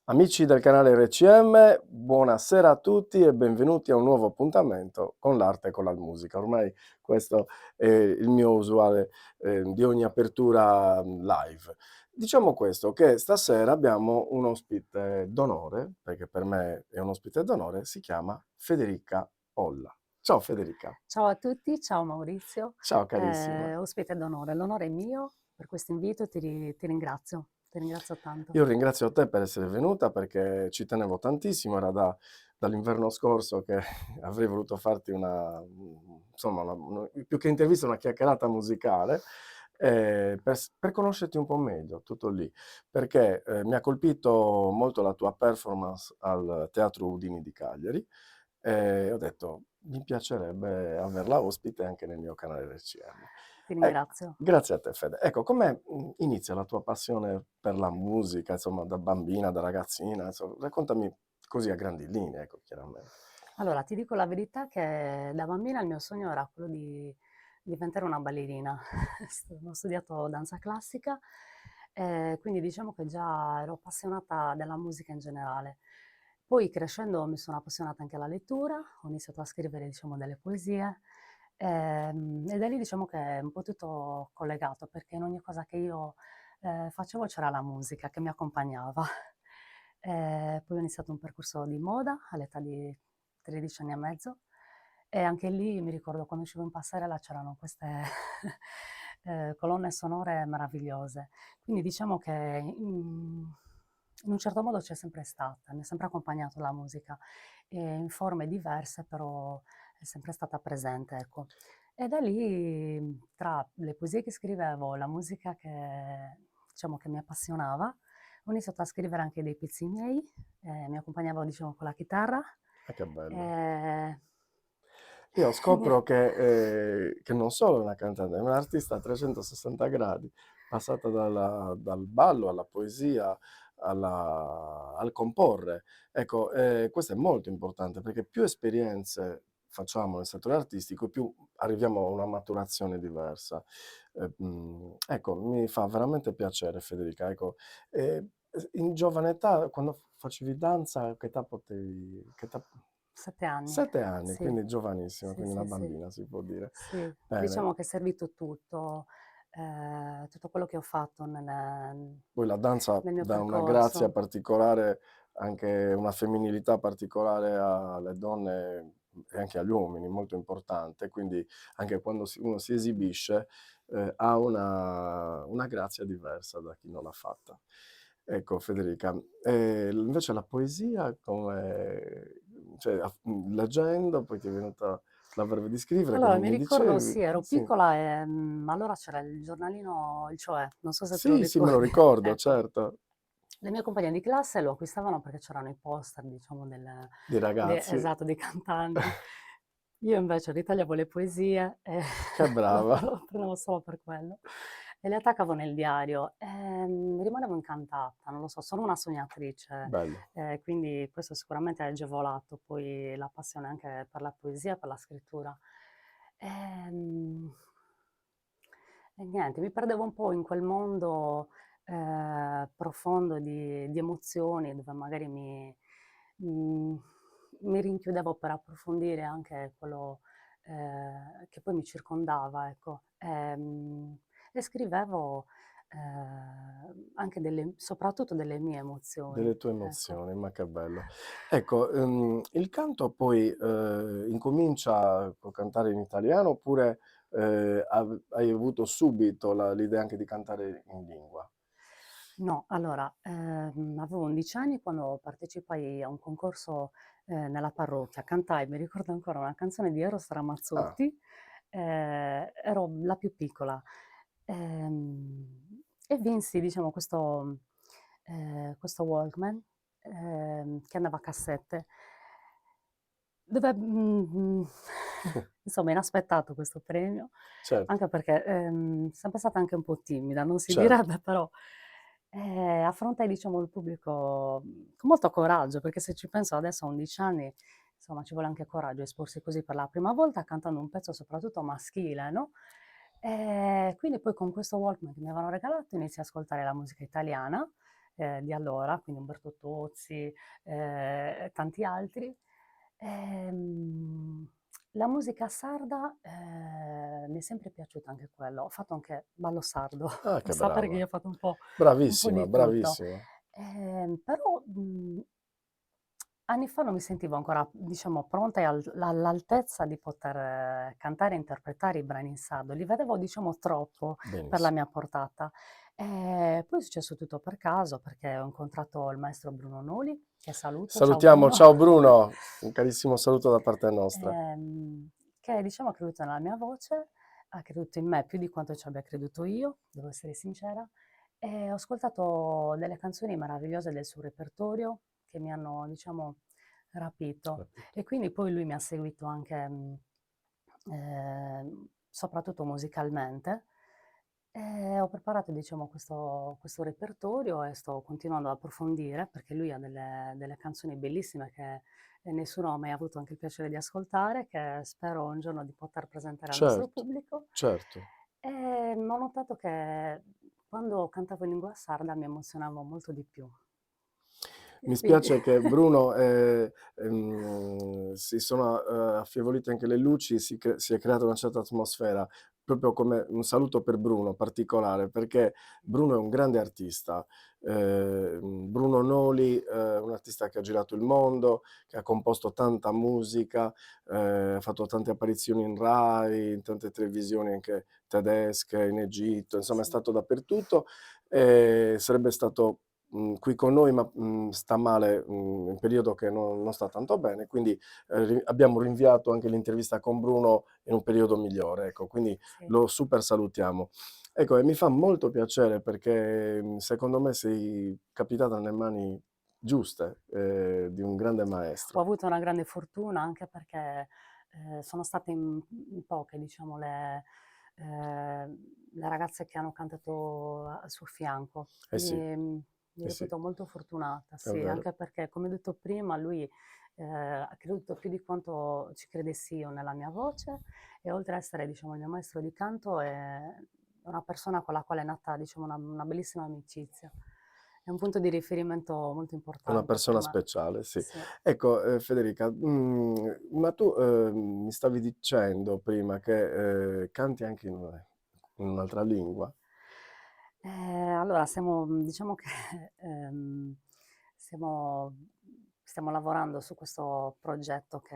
Amici del canale RCM, buonasera a tutti e benvenuti a un nuovo appuntamento con l'arte e con la musica. Ormai questo è il mio usuale di ogni apertura live. Diciamo questo, che stasera abbiamo un ospite d'onore, perché per me è un ospite d'onore, si chiama Federica Olla. Ciao Federica, Ciao a tutti, ciao Maurizio, ciao carissima. ospite d'onore. L'onore è mio per questo invito e ti ringrazio tanto. Io ringrazio te per essere venuta perché ci tenevo tantissimo, era dall'inverno scorso che avrei voluto farti insomma, più che intervista, una chiacchierata musicale, per conoscerti un po' meglio, tutto lì. Perché mi ha colpito molto la tua performance al Teatro Udini di Cagliari e ho detto mi piacerebbe averla ospite anche nel mio canale RCM. Ti Ecco, ringrazio. grazie a te Fede. Ecco, come inizia la tua passione per la musica, insomma, da bambina, da ragazzina, insomma, raccontami così a grandi linee, ecco, chiaramente. Allora, ti dico la verità che da bambina il mio sogno era quello di diventare una ballerina. Ho studiato danza classica, quindi diciamo che già ero appassionata della musica in generale. Poi crescendo mi sono appassionata anche alla lettura, ho iniziato a scrivere, diciamo, delle poesie, e da lì diciamo che è un po' tutto collegato, perché in ogni cosa che io facevo c'era la musica che mi accompagnava. Poi ho iniziato un percorso di moda all'età di 13 anni e mezzo e anche lì mi ricordo quando uscivo in passerella c'erano queste colonne sonore meravigliose. Quindi diciamo che in un certo modo c'è sempre stata, mi ha sempre accompagnato la musica, in forme diverse però è sempre stata presente, ecco. E da lì, tra le poesie che scrivevo, la musica che diciamo che mi appassionava, ho iniziato a scrivere anche dei pezzi miei, mi accompagnavo diciamo con la chitarra, Ah, che bello. ehm, Io e nie scopro che non solo è una cantante, è un'artista a 360 gradi, passata dal ballo alla poesia, al comporre. Ecco, questo è molto importante perché più esperienze facciamo nel settore artistico, più arriviamo a una maturazione diversa. Ecco, mi fa veramente piacere Federica. Ecco, in giovane età, quando facevi danza, che età potevi... Che età... 7 anni. 7 anni, Sì, quindi giovanissima, sì, quindi una sì, sì. bambina si può dire. Sì, Bene, diciamo che è servito tutto, tutto quello che ho fatto poi la danza nel mio dà una grazia percorso. particolare, anche una femminilità particolare alle donne e anche agli uomini, molto importante, quindi anche quando uno si esibisce ha una grazia diversa da chi non l'ha fatta. Ecco Federica, invece la poesia come, cioè, leggendo poi ti è venuta la verve di scrivere, Allora, come mi mi ricordo dicevi? sì, ero Sì. piccola e, allora c'era il giornalino Il Cioè, non so se te lo Sì, sì, me lo ricordi. ricordo, Ecco, certo, le mie compagne di classe lo acquistavano perché c'erano i poster, diciamo, di ragazzi. esatto, dei cantanti. Io invece ritagliavo le poesie e Che brava. lo prendevo solo per quello. E le attaccavo nel diario e rimanevo incantata, non lo so, sono una sognatrice, Bello. quindi questo sicuramente ha agevolato poi la passione anche per la poesia, per la scrittura. Ehm, e niente, mi perdevo un po' in quel mondo, profondo di emozioni dove magari mhmm, mi rinchiudevo per approfondire anche quello, che poi mi circondava, ecco. E scrivevo, anche delle soprattutto delle mie emozioni, Delle tue ecco. emozioni, ma che bello. Ecco, il canto poi, incomincia col cantare in italiano oppure, hai avuto subito l'idea anche di cantare in lingua? No, allora, avevo 11 anni quando partecipai a un concorso, nella parrocchia. Cantai, mi ricordo ancora, una canzone di Eros Ah, Ramazzotti, ero la più piccola, e vinsi diciamo questo Walkman, che andava a cassette, dove, insomma inaspettato questo premio, certo, anche perché, sempre stata anche un po' timida, non si certo. direbbe, però, affrontai diciamo il pubblico, con molto coraggio, perché se ci penso adesso a 11 anni, insomma ci vuole anche coraggio esporsi così per la prima volta, cantando un pezzo soprattutto maschile, no, quindi poi con questo Walkman che mi avevano regalato iniziai a ascoltare la musica italiana, di allora, quindi Umberto Tozzi, e tanti altri. Ehm, la musica sarda, mi è sempre piaciuta anche quello. Ho fatto anche ballo sardo, Ah, puoi che sapere che io brava. ho fatto un po' Bravissima, di tutto. bravissima. Però, anni fa non mi sentivo ancora, diciamo, pronta e all'altezza di poter cantare e interpretare i brani in sardo. Li vedevo, diciamo, troppo per la Benissimo. mia portata. Poi è successo tutto per caso, perché ho incontrato il maestro Bruno Noli, che saluto. Ciao Salutiamo, Bruno. ciao Bruno, un carissimo saluto da parte nostra. Che diciamo ha creduto nella mia voce, ha creduto in me più di quanto ci abbia creduto io, devo essere sincera, e ho ascoltato delle canzoni meravigliose del suo repertorio che mi hanno, diciamo, rapito. Capito. E quindi poi lui mi ha seguito anche, soprattutto musicalmente. E ho preparato, diciamo, questo repertorio e sto continuando ad approfondire perché lui ha delle canzoni bellissime che nessuno ha mai avuto anche il piacere di ascoltare, che spero un giorno di poter presentare al nostro Certo, pubblico. certo. Ho notato che quando cantavo in lingua sarda mi emozionavo molto di più. E Mi quindi spiace che Bruno, si sono affievolite anche le luci, si è creata una certa atmosfera, proprio come un saluto per Bruno particolare, perché Bruno è un grande artista. Bruno Noli, un artista che ha girato il mondo, che ha composto tanta musica, ha fatto tante apparizioni in Rai, in tante televisioni anche tedesche, in Egitto, insomma è sì, stato dappertutto. E sarebbe stato qui con noi, ma sta male, in un periodo che non sta tanto bene, quindi abbiamo rinviato anche l'intervista con Bruno in un periodo migliore, ecco, quindi sì. lo super salutiamo. Ecco, e mi fa molto piacere perché secondo me sei capitata nelle mani giuste di un grande Ho maestro. avuto una grande fortuna anche perché, sono state in poche, diciamo, le ragazze che hanno cantato al suo fianco. Eh Quindi, sì, mi eh sì, reputo molto fortunata, è sì, vero. anche perché, come ho detto prima, lui, ha creduto più di quanto ci credessi io nella mia voce e oltre a essere, diciamo, il mio maestro di canto è una persona con la quale è nata, diciamo, una bellissima amicizia. È un punto di riferimento molto È una importante per persona me. speciale, sì. Sì. Ecco, Federica, ma tu, mi stavi dicendo prima che, canti anche in un'altra lingua? Allora diciamo che, stiamo stiamo lavorando su questo progetto che,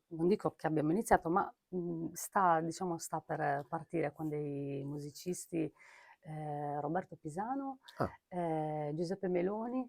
non dico che abbiamo iniziato, ma, sta per partire con dei musicisti, Roberto Pisano, Ah, Giuseppe Meloni,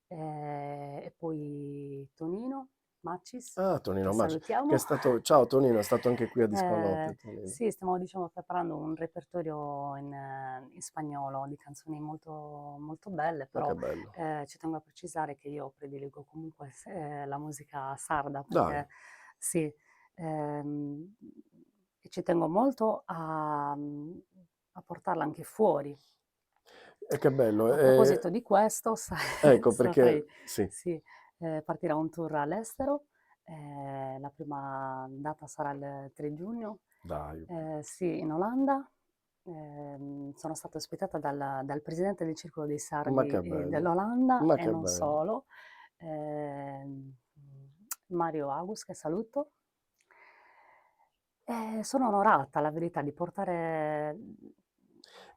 e poi Tonino Maccis, che Tonino Maggi, che è salutiamo. stato ciao Tonino, è stato anche qui a Dispanotte Tonino. Sì, stiamo diciamo preparando un repertorio in spagnolo di canzoni molto, molto belle, Ma che però bello. ci tengo a precisare che io prediligo comunque la musica sarda Dai, perché sì, ehm, e ci tengo molto a portarla anche fuori. e che bello. A proposito di questo, sai, Ecco saprai, perché sì, sì, partirà un tour all'estero, la prima data sarà il 3 giugno, dai, sì, in Olanda. Sono stata ospitata dal presidente del Circolo dei ma Sardi, che bello, dell'Olanda ma e che non bello. solo, ehm, Mario August che saluto. Sono onorata, la verità, di portare,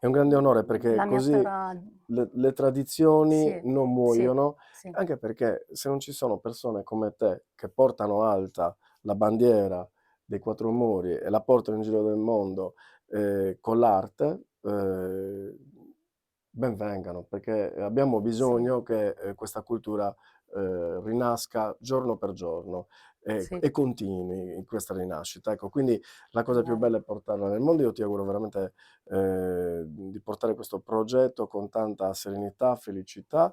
È un grande onore perché la mia così terra. le tradizioni Sì, non sì, muoiono, sì, anche perché se non ci sono persone come te che portano alta la bandiera dei quattro muri e la portano in giro del mondo, con l'arte, ben vengano, perché abbiamo sì, bisogno che, questa cultura, rinasca giorno per giorno sì, e continui in questa rinascita. Ecco, quindi la è cosa più vero. bella è portarla nel mondo. Io ti auguro veramente di portare questo progetto con tanta serenità, felicità,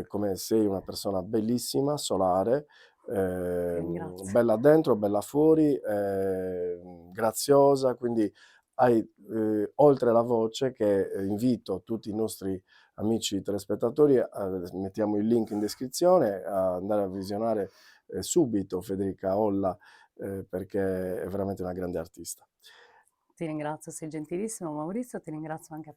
come sei una persona bellissima, solare, Ti ringrazio. bella dentro, bella fuori, graziosa, quindi hai, oltre la voce che invito tutti i nostri amici telespettatori, mettiamo il link in descrizione, a andare a visionare subito Federica Olla, perché è veramente una grande artista. Ti ringrazio, sei gentilissimo Maurizio, ti ringrazio anche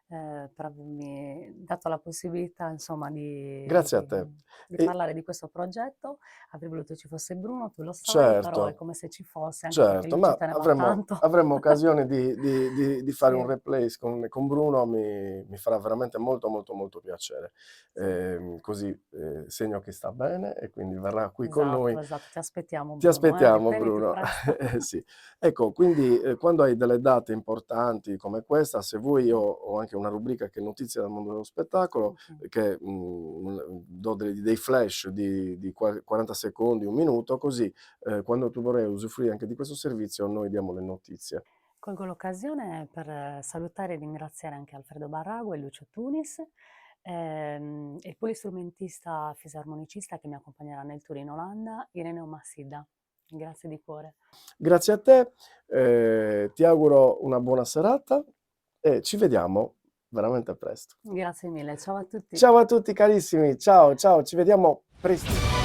per avermi dato la possibilità, insomma, Grazie a te. di E parlare di questo progetto. Avrei voluto ci fosse Bruno, tu lo sai, però è certo. come se ci fosse, anche perché Certo, lui ci ma teneva avremo tanto. avremo occasione di fare un Sì, replays con Bruno, mi farà veramente molto, molto, molto piacere. sì, Così, segno che sta bene e quindi verrà qui con noi. esatto, esatto. Ti aspettiamo Ti Bruno, aspettiamo riprenditi Bruno. presto. Sì. Ecco, quindi, quando hai delle date importanti come questa, se vuoi io Sì, ho anche una rubrica che è notizie dal mondo dello spettacolo, okay. che, do dei flash di 40 secondi, 1 minuto, così, quando tu vorrai usufruire anche di questo servizio, noi diamo le notizie. Colgo l'occasione per salutare e ringraziare anche Alfredo Barrago e Lucio Tunis, e il polistrumentista fisarmonicista che mi accompagnerà nel tour in Olanda, Ireneo Massidda. Grazie di cuore. Grazie a te, ti auguro una buona serata e ci vediamo veramente presto. Grazie mille, ciao a tutti. Ciao a tutti carissimi, ciao, ciao, ci vediamo presti